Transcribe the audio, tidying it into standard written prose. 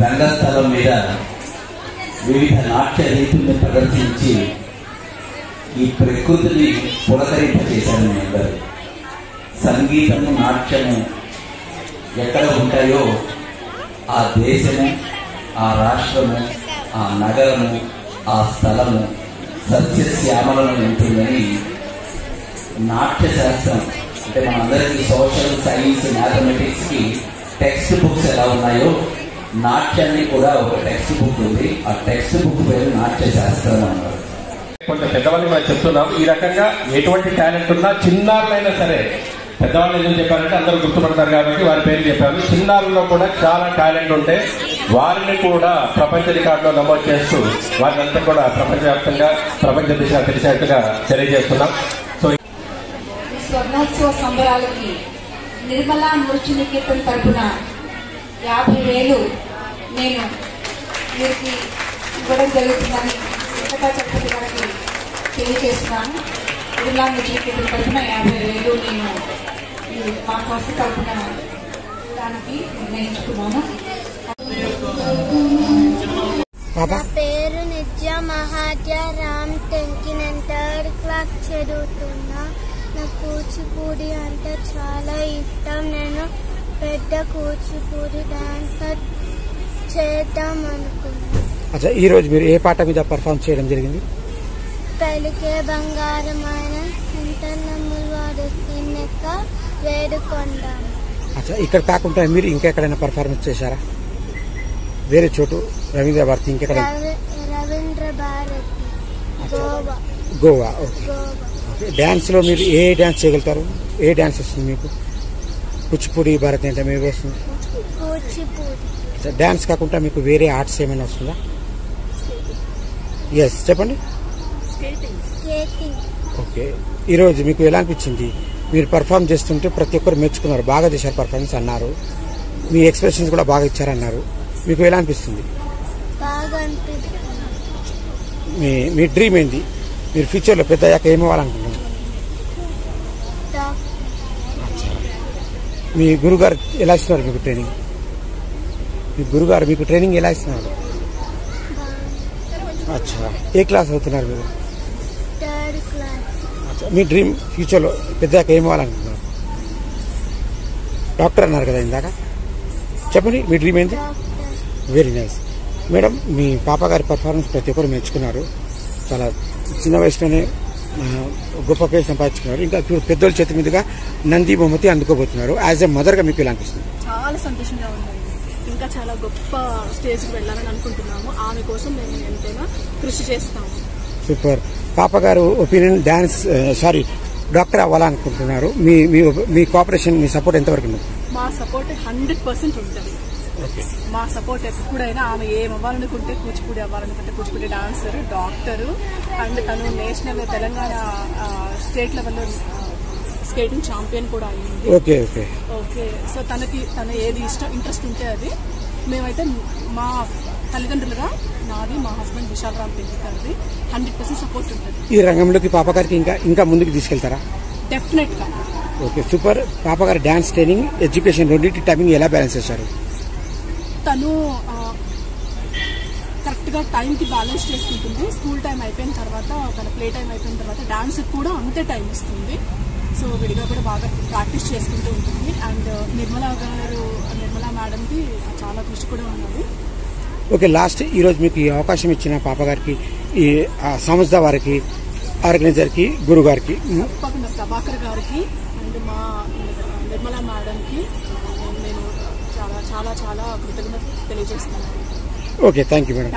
రంగస్థలం మీద వివిధ నాట్య రీతుల్ని ప్రదర్శించి ఈ ప్రకృతిని పులకరింపజేశారు మీ అందరూ. సంగీతము నాట్యము ఎక్కడ ఉంటాయో ఆ దేశము, ఆ రాష్ట్రము, ఆ నగరము, ఆ స్థలము సస్యశ్యామలను ఉంటుందని నాట్య శాస్త్రం అంటే మనందరికీ సోషల్ సైన్స్ మ్యాథమెటిక్స్కి టెక్స్ట్ బుక్స్ ఎలా ఉన్నాయో నాట్యాన్ని కూడా ఒక టెక్స్ట్ బుక్ ఉంది. ఆ టెక్స్ట్ బుక్ పేరు నాట్య శాస్త్రం అన్నారు. కొంచెం పెద్దవాళ్ళని మనం చెప్తున్నాం. ఈ రకంగా ఎటువంటి టాలెంట్ ఉన్నా చిన్నారులైనా సరే, పెద్దవాళ్ళు ఎందుకు చెప్పారంటే అందరూ గుర్తుపడతారు కాబట్టి వారి పేరు చెప్పారు. చిన్నారుల్లో కూడా చాలా టాలెంట్ ఉంటే వారిని కూడా ప్రపంచ రికార్డులో నమోదు చేస్తూ వారిని అంతా కూడా ప్రపంచవ్యాప్తంగా ప్రపంచ దిశ తెలిసేట్టుగా తెలియజేస్తున్నాం. సో స్వర్ణోత్సవ సంబరాలకి నిర్మలా నృత్య నికేతన్ తరపున 50,000 నేను వీరికి ఇవ్వడం జరుగుతుందని వెంకటా చక్రవర్తి గారికి తెలియజేస్తున్నాను. నిర్మలా నృత్య నికేతన్ తరపున 50,000 నేను మా సంస్థ తరపున దానికి నిర్ణయించుకున్నాను. నా పేరు నిత్య మహాద్య రామ్ టెంకి. నేను 3rd క్లాస్ చదువుతున్నా. నాకు కూచిపూడి అంటే చాలా ఇష్టం. నేను పెద్ద కూచిపూడి డాన్సర్ చేద్దాం అనుకున్నాను. అచ్చా, ఈరోజు మీరు ఏ పాట మీద పర్ఫార్మ్ చేయడం జరిగింది? పలికే బంగారమైన చింతనమ్ములు వాడు తిన్నెక్క వేడుకొండ. అచ్చా, ఇక్కడ కాకుండా మీరు ఇంకెక్కడైనా పర్ఫార్మెన్స్ చేశారా? వేరే చోటు రవీంద్ర భారతి ఇంకెక్కడ? రవీంద్ర భారతి గోవా. గోవా, ఓకే. గోవా. డ్యాన్స్లో మీరు ఏ డ్యాన్స్ చేయగలుగుతారు? ఏ డ్యాన్స్ వస్తుంది మీకు? కూచిపూడి, భరతనాట్యం ఏమి వస్తుంది? కూచిపూడి. డ్యాన్స్ కాకుండా మీకు వేరే ఆర్ట్స్ ఏమైనా వస్తుందా? ఎస్, చెప్పండి. స్కేటింగ్. ఓకే, ఈరోజు మీకు ఎలా అనిపించింది? మీరు పర్ఫామ్ చేస్తుంటే ప్రతి ఒక్కరు మెచ్చుకున్నారు, బాగా చేశారు పర్ఫార్మెన్స్ అన్నారు, మీ ఎక్స్ప్రెషన్స్ కూడా బాగా ఇచ్చారన్నారు. మీకు ఎలా అనిపిస్తుంది? బాగా అనిపిస్తుంది. మీ డ్రీమ్ ఏంది? మీరు ఫ్యూచర్లో పెద్ద అయ్యాక ఏమవ్వాలనుకుంటున్నారు? మీ గురుగారు ఎలా ఇస్తున్నారు మీకు ట్రైనింగ్? మీ గురుగారు మీకు ట్రైనింగ్ ఎలా ఇస్తున్నారు? అచ్చా, ఏ క్లాస్ అవుతున్నారు మీరు? 3rd class. అచ్చా, మీ డ్రీమ్ ఫ్యూచర్లో పెద్దగా ఏం అవ్వాలనుకుంటున్నారు? డాక్టర్ అన్నారు కదా ఇందాక, చెప్పండి మీ డ్రీమ్ ఏంటి? Very nice madam. మీ పాప గారి పర్ఫార్మెన్స్ ప్రతి ఒక్కరు మెచ్చుకున్నారు, చాలా చిన్న వయసులోనే గొప్ప పేరు సంపాదించుకున్నారు. ఇంకా ఇప్పుడు పెద్దోళ్ళ చేతి మీదుగా నంది బహుమతి అందుకోబోతున్నారు. యాజ్ ఎ మదర్గా మీకు ఎలా అనిపిస్తుంది? చాలా సంతోషంగా ఉందండి. ఇంకా చాలా గొప్ప స్టేజ్కి వెళ్ళాలని అనుకుంటున్నాము. ఆమె కోసం మేము ఎంతైనా కృషి చేస్తాము. సూపర్. పాప గారు ఒపీనియన్ డాన్స్ డాక్టర్ అవ్వాలనుకుంటున్నారు. మీ కోఆపరేషన్, మీ సపోర్ట్ ఎంతవరకు ఉంది? మా సపోర్ట్ 100% ఉంటుంది. మా సపోర్ట్ ఎప్పుడైనా ఆమె ఏమవ్వాలనుకుంటే, కూచిపూడి అవ్వాలనుకుంటే కూచిపూడి డాన్సర్, డాక్టరు, అండ్ తను నేషనల్ తెలంగాణ స్టేట్ లెవెల్లో స్కేటింగ్ ఛాంపియన్ కూడా అయింది. ఓకే సో తన ఏది ఇంట్రెస్ట్ ఉంటే అది మేమైతే మా తల్లిదండ్రులుగా నాది, మా హస్బెండ్ విశాల్ రామ్ పెళ్లి గారిది 100% సపోర్ట్ ఉంటుంది. ఈ రంగంలోకి పాప గారికి ఇంకా ముందుకు తీసుకెళ్తారా? డెఫినెట్ గా. Okay, super. పాప గారి డాన్స్ ట్రైనింగ్, ఎడ్యుకేషన్ రెండింటి టైమింగ్ ఎలా బ్యాలెన్స్ చేశారు? తను కరెక్ట్ గా టైం కి బ్యాలెన్స్ చేసుకుంటుంది. స్కూల్ టైం అయిపోయిన తర్వాత, తన ప్లే టైం అయిపోయిన తర్వాత డాన్స్ కూడా అంతే టైం ఇస్తుంది. సో విడిగా కూడా బాగా ప్రాక్టీస్ చేసుకుంటూ ఉంటుంది. అండ్ నిర్మలా మేడంకి చాలా కృషి కూడా ఉన్నది. ఓకే, లాస్ట్ ఈరోజు మీకు ఈ అవకాశం ఇచ్చిన పాప గారికి, ఈ సంస్థ వారికి, ఆర్గనైజర్కి, గురువు గారికి, తప్పకుండా ప్రభాకర్ గారికి అండ్ మా నిర్మలా మేడంకి నేను చాలా చాలా చాలా కృతజ్ఞత తెలియజేస్తున్నాను. Okay, thank you madam.